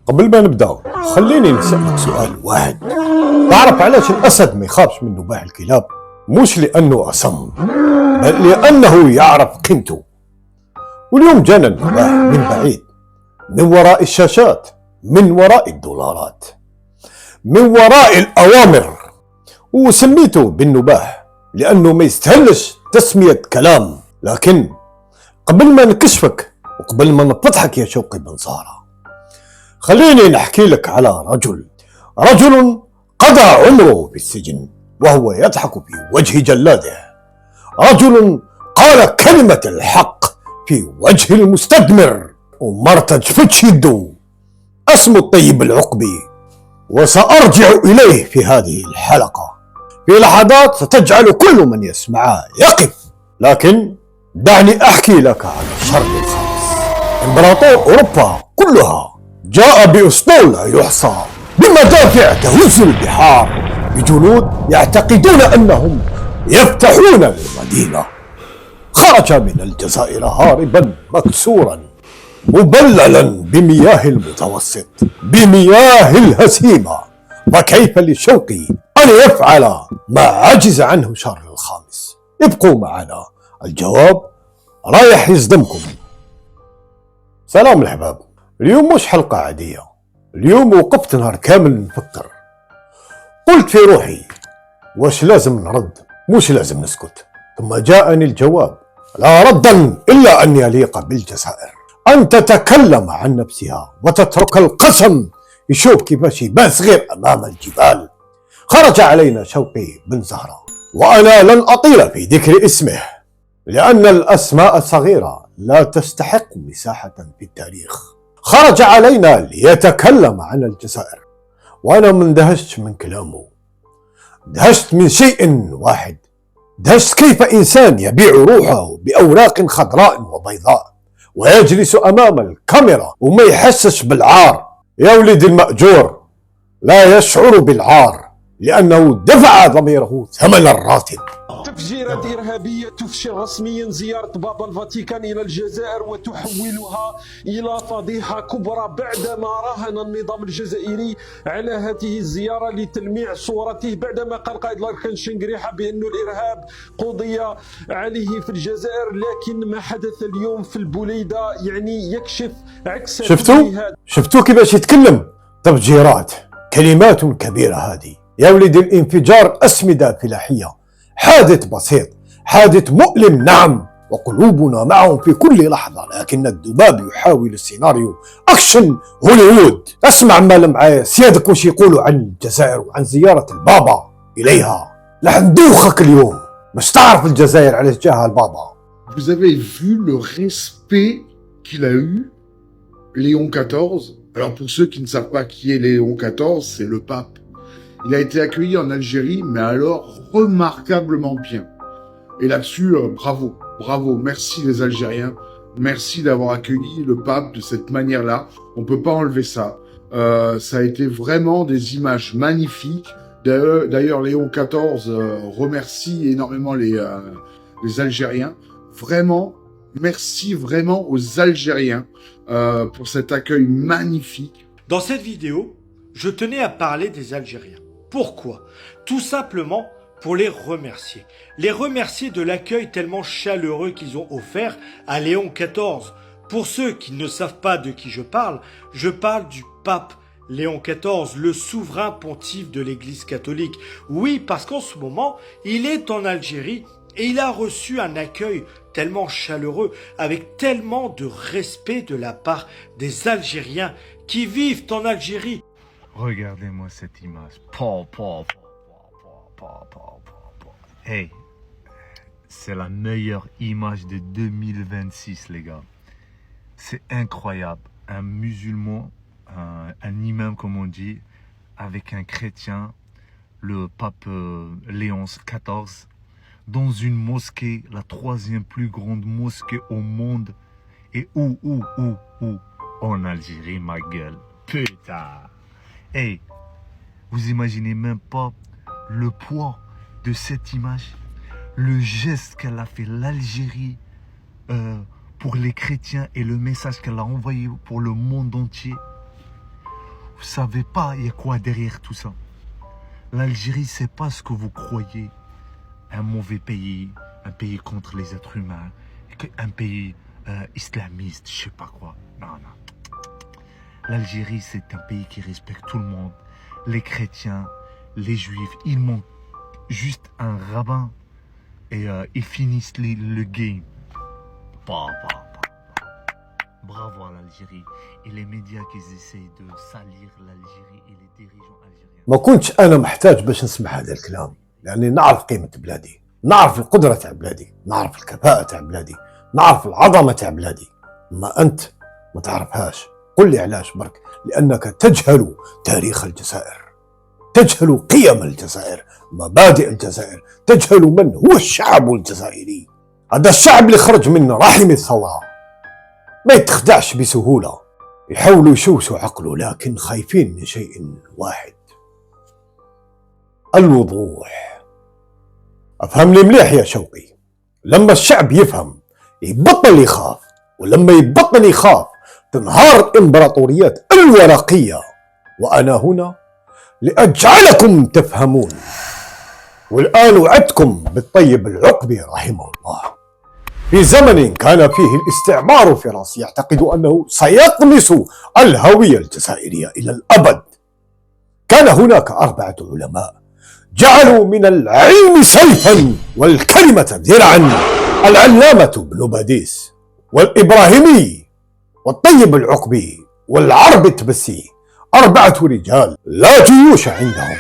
قبل ما نبدأ خليني نسألك سؤال واحد. تعرف علاش الأسد ما يخافش من نباح الكلاب؟ مش لأنه أصم، بل لأنه يعرف قيمته. واليوم جانا النباح من بعيد، من وراء الشاشات، من وراء الدولارات، من وراء الأوامر، وسميته بالنباح لأنه ما يستهلش تسمية كلام. لكن قبل ما نكشفك وقبل ما نفتحك يا شوقي بن زهرة، خليني نحكي لك على رجل قضى عمره في السجن وهو يضحك في وجه جلاده، رجل قال كلمة الحق في وجه المستدمر وما ارتجفتش يده، اسمه الطيب العقبي. وسأرجع إليه في هذه الحلقة في لحظات ستجعل كل من يسمعها يقف. لكن دعني أحكي لك عن الشر الخامس. إمبراطور أوروبا كلها جاء بأسطول لا يحصى، بمدافع تهز البحار، بجنود يعتقدون أنهم يفتحون المدينة. خرج من الجزائر هاربا مكسورا مبللا بمياه المتوسط، بمياه الهسيمة. فكيف لشوقي أن يفعل ما عجز عنه شارل الخامس؟ ابقوا معنا، الجواب رايح يصدمكم. سلام الحباب، اليوم مش حلقة عادية. اليوم وقفت نهار كامل نفكر، قلت في روحي واش لازم نرد مش لازم نسكت. ثم جاءني الجواب، لا ردا إلا أن يليق بالجزائر أن تتكلم عن نفسها وتترك القسم يشوف كيفاش يبان صغير أمام الجبال. خرج علينا شوقي بن زهرة، وأنا لن أطيل في ذكر اسمه لأن الأسماء الصغيرة لا تستحق مساحة في التاريخ. خرج علينا ليتكلم عن الجزائر، وأنا ما اندهشت من كلامه، دهشت من شيء واحد، دهشت كيف إنسان يبيع روحه بأوراق خضراء وبيضاء ويجلس أمام الكاميرا وما يحسش بالعار. يا ولد المأجور، لا يشعر بالعار لأنه دفع ضميره ثمن الراتب. تفجيرات إرهابية تفشل رسميا زيارة بابا الفاتيكان إلى الجزائر وتحولها إلى فضيحة كبرى بعدما راهن النظام الجزائري على هذه الزيارة لتلميع صورته، بعدما قال قائد الأركان شنقريحة بأن الإرهاب قضي عليه في الجزائر. لكن ما حدث اليوم في البوليدة يعني يكشف عكس. شفتوا كيفاش يتكلم؟ تفجيرات، كلمات كبيرة هذه. يا ولد الانفجار أسمدة فلاحية، حادث بسيط، حادث مؤلم نعم، وقلوبنا معهم في كل لحظة، لكن الذباب يحاول السيناريو أكشن هوليوود. اسمع ما سيادك وش يقولوا عن الجزائر وعن زيارة البابا إليها. رح ندوخك اليوم، مش تعرف الجزائر علاش جاها البابا. Vous avez vu le respect qu'il a eu, Léon XIV. Alors pour ceux qui ne savent pas qui est Léon XIV, c'est le pape. Il a été accueilli en Algérie, mais alors remarquablement bien. Et là-dessus, bravo, merci les Algériens, merci d'avoir accueilli le pape de cette manière-là. On peut pas enlever ça. Ça a été vraiment des images magnifiques. D'ailleurs, Léon XIV remercie énormément les Algériens. Vraiment, merci vraiment aux Algériens pour cet accueil magnifique. Dans cette vidéo, je tenais à parler des Algériens. Pourquoi? Tout simplement pour les remercier. Les remercier de l'accueil tellement chaleureux qu'ils ont offert à Léon XIV. Pour ceux qui ne savent pas de qui je parle du pape Léon XIV, le souverain pontife de l'Église catholique. Oui, parce qu'en ce moment, il est en Algérie et il a reçu un accueil tellement chaleureux, avec tellement de respect de la part des Algériens qui vivent en Algérie. Regardez-moi cette image. Hey, c'est la meilleure image de 2026, les gars. C'est incroyable. Un musulman, un imam, comme on dit, avec un chrétien, le pape Léon XIV, dans une mosquée, la 3e plus grande mosquée au monde. Et où? En Algérie, ma gueule. Putain. Hey, vous imaginez même pas le poids de cette image, le geste qu'elle a fait l'Algérie pour les chrétiens et le message qu'elle a envoyé pour le monde entier. Vous savez pas il y a quoi derrière tout ça. L'Algérie, c'est pas ce que vous croyez. Un mauvais pays, un pays contre les êtres humains, un pays islamiste, je sais pas quoi. Non, non. L'Algérie, c'est un pays qui respecte tout le monde. Les chrétiens, les juifs, ils manquent juste un rabbin et ils finissent le game. Bravo à l'Algérie et les médias qui essaient de salir l'Algérie et les dirigeants algériens. ما كنتش انا محتاج باش نسمع هذا الكلام، لاني نعرف قيمة بلادي، نعرف القدرة تاع بلادي، نعرف الكفاءة تاع بلادي، نعرف العظمة تاع بلادي. ما انت ما تعرفهاش. قل لي علاش برك؟ لانك تجهل تاريخ الجزائر، تجهل قيم الجزائر، مبادئ الجزائر، تجهل من هو الشعب الجزائري. هذا الشعب اللي خرج من رحم الثورة ما يتخدعش بسهولة. يحاولوا يشوشوا عقله لكن خايفين من شيء واحد: الوضوح. افهمني مليح يا شوقي، لما الشعب يفهم يبطل يخاف، ولما يبطل يخاف تنهار الامبراطوريات الورقية. وانا هنا لأجعلكم تفهمون. والآن وعدتكم بالطيب العقبي رحمه الله في زمن كان فيه الاستعمار الفرنسي يعتقد أنه سيطمس الهوية الجزائرية إلى الأبد. كان هناك 4 علماء جعلوا من العلم سيفا والكلمة ذرعا: العلامة بن باديس، والإبراهيمي، والطيب العقبي، والعرب التبسي. 4 رجال لا جيوش عندهم،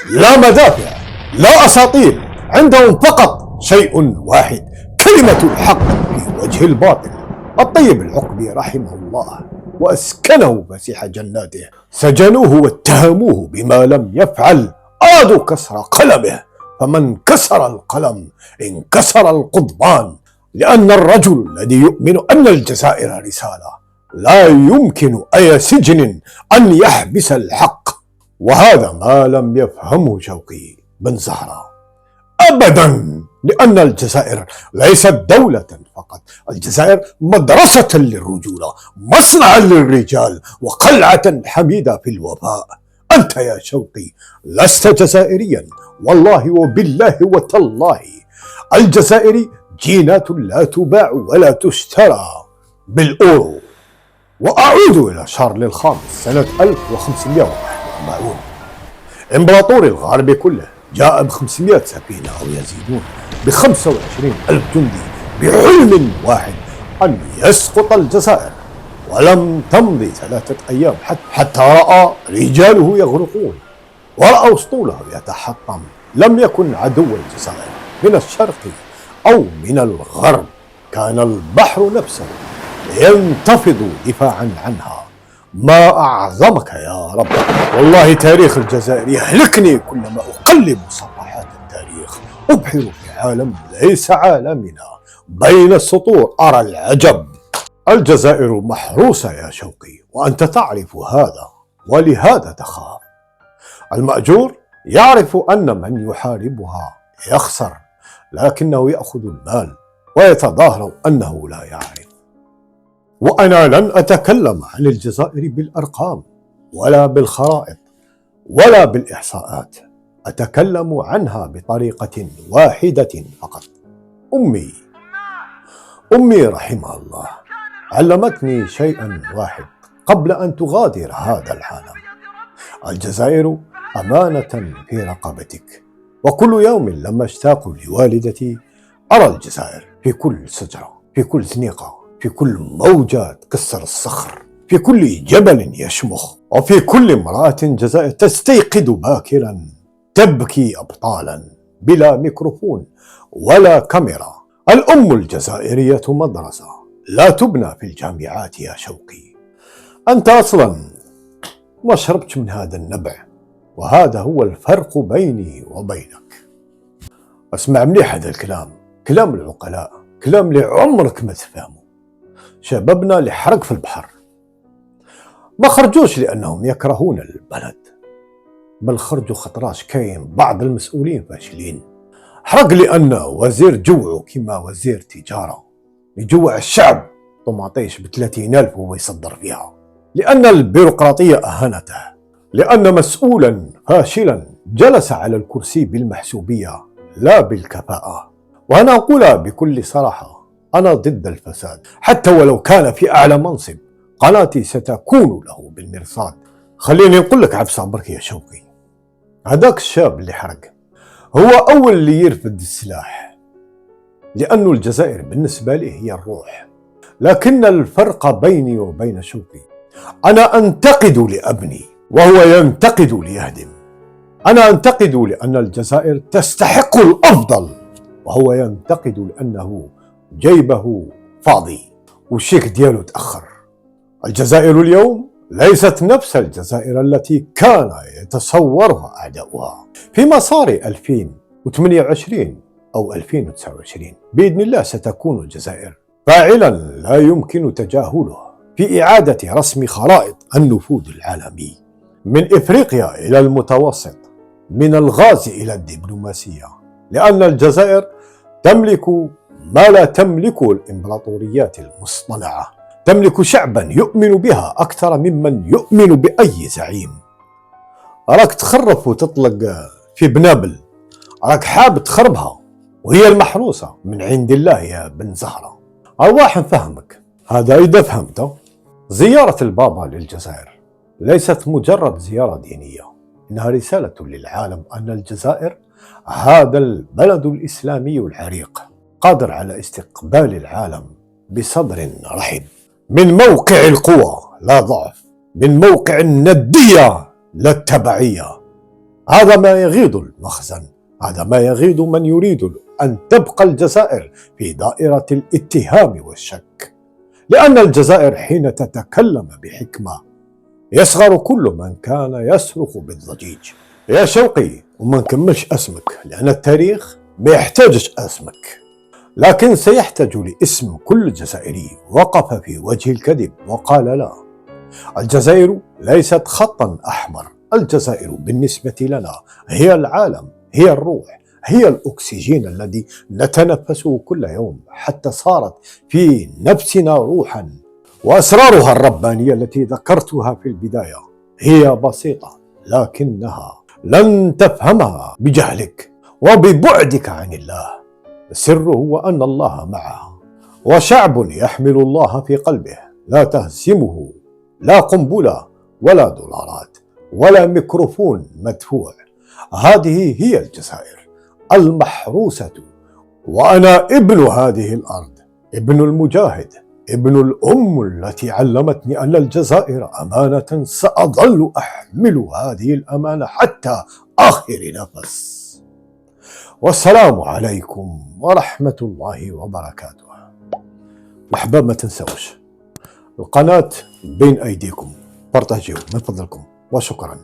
لا مدافع، لا أساطيل، عندهم فقط شيء واحد: كلمة الحق في وجه الباطل. الطيب العقبي رحمه الله وأسكنه فسيح جناته سجنوه واتهموه بما لم يفعل، أرادوا كسر قلمه، فمن كسر القلم انكسر القضبان. لأن الرجل الذي يؤمن أن الجزائر رسالة لا يمكن أي سجن أن يحبس الحق، وهذا ما لم يفهمه شوقي بن زهرة أبدا. لأن الجزائر ليست دولة فقط، الجزائر مدرسة للرجولة، مصنعا للرجال، وقلعة حميدة في الوفاء. أنت يا شوقي لست جزائريا، والله وبالله وتالله. الجزائري جينات لا تباع ولا تشترى بالأورو. وأعود إلى شارل الخامس سنة 1541. إمبراطور الغرب كله جاء ب500 سفينة أو يزيدون، ب25,000 جندي، بحلم واحد: أن يسقط الجزائر. ولم تمضي 3 أيام حتى رأى رجاله يغرقون، ورأى أسطوله يتحطم. لم يكن عدو الجزائر من الشرق أو من الغرب، كان البحر نفسه ينتفض دفاعا عنها. ما أعظمك يا رب. والله تاريخ الجزائر يهلكني كلما أقلب صفحات التاريخ، أبحر في عالم ليس عالمنا، بين السطور أرى العجب. الجزائر محروسة يا شوقي، وأنت تعرف هذا، ولهذا تخاف. المأجور يعرف أن من يحاربها يخسر، لكنه يأخذ المال ويتظاهر أنه لا يعرف. وأنا لن أتكلم عن الجزائر بالأرقام ولا بالخرائط ولا بالإحصاءات، أتكلم عنها بطريقة واحدة فقط. أمي رحمها الله علمتني شيئا واحد قبل أن تغادر هذا العالم: الجزائر أمانة في رقبتك. وكل يوم لما اشتاق لوالدتي أرى الجزائر في كل شجرة، في كل زنيقة، في كل موجة تكسر الصخر، في كل جبل يشمخ، وفي كل امرأة جزائر تستيقظ باكرا تبكي أبطالا بلا ميكروفون ولا كاميرا. الأم الجزائرية مدرسة لا تبنى في الجامعات يا شوقي. أنت أصلا ما شربتش من هذا النبع، وهذا هو الفرق بيني وبينك. اسمع مليح هذا الكلام، كلام العقلاء، كلام اللي عمرك ما تفهمه. شبابنا اللي حرق في البحر ما خرجوش لأنهم يكرهون البلد، بل خرجوا خطراش كاين بعض المسؤولين فاشلين. حرق لأن وزير جوعه كما وزير تجارة يجوع الشعب طماطيش ب30,000 وهو يصدر فيها، لأن البيروقراطية أهانته، لأن مسؤولا فاشلا جلس على الكرسي بالمحسوبية لا بالكفاءة. وأنا أقولها بكل صراحة، أنا ضد الفساد، حتى ولو كان في أعلى منصب قناتي ستكون له بالمرصاد. خليني نقول لك عبس عبرك يا شوقي، هذاك الشاب اللي حرق هو أول اللي يرفد السلاح، لأن الجزائر بالنسبة لي هي الروح. لكن الفرق بيني وبين شوقي، أنا أنتقد لأبني وهو ينتقد ليهدم. أنا أنتقد لأن الجزائر تستحق الأفضل، وهو ينتقد لأنه جيبه فاضي والشيك دياله تأخر. الجزائر اليوم ليست نفس الجزائر التي كان يتصورها أعداؤها. في مسار 2028 أو 2029 بإذن الله ستكون الجزائر فاعلا لا يمكن تجاهله في إعادة رسم خرائط النفوذ العالمي، من إفريقيا إلى المتوسط، من الغاز إلى الدبلوماسية، لأن الجزائر تملك ما لا تملكه الإمبراطوريات المصطنعة. تملك شعبا يؤمن بها أكثر ممن يؤمن بأي زعيم. راك تخرف وتطلق في بنابل، راك حاب تخربها وهي المحروسة من عند الله يا بن زهرة. أرواح نفهمك هذا إذا فهمته. زيارة البابا للجزائر ليست مجرد زيارة دينية، إنها رسالة للعالم أن الجزائر هذا البلد الإسلامي العريق قادر على استقبال العالم بصدر رحب، من موقع القوة لا ضعف، من موقع الندية لا التبعية. هذا ما يغيض المخزن، هذا ما يغيض من يريد أن تبقى الجزائر في دائرة الاتهام والشك. لأن الجزائر حين تتكلم بحكمة يصغر كل من كان يصرخ بالضجيج. يا شوقي، وما نكملش اسمك لأن التاريخ ما يحتاجش اسمك، لكن سيحتاج لاسم كل جزائري وقف في وجه الكذب وقال لا. الجزائر ليست خطا أحمر، الجزائر بالنسبة لنا هي العالم، هي الروح، هي الأكسجين الذي نتنفسه كل يوم، حتى صارت في نفسنا روحا. وأسرارها الربانية التي ذكرتها في البداية هي بسيطة، لكنها لن تفهمها بجهلك وببعدك عن الله. السر هو أن الله معها، وشعب يحمل الله في قلبه لا تهزمه لا قنبلة ولا دولارات ولا ميكروفون مدفوع. هذه هي الجزائر المحروسة، وأنا ابن هذه الأرض، ابن المجاهد، ابن الأم التي علمتني أن الجزائر أمانة سأظل أحمل هذه الأمانة حتى آخر نفس. والسلام عليكم ورحمة الله وبركاته. الأحباب ما تنسوش القناة بين أيديكم، بارتاجيو من فضلكم وشكرا.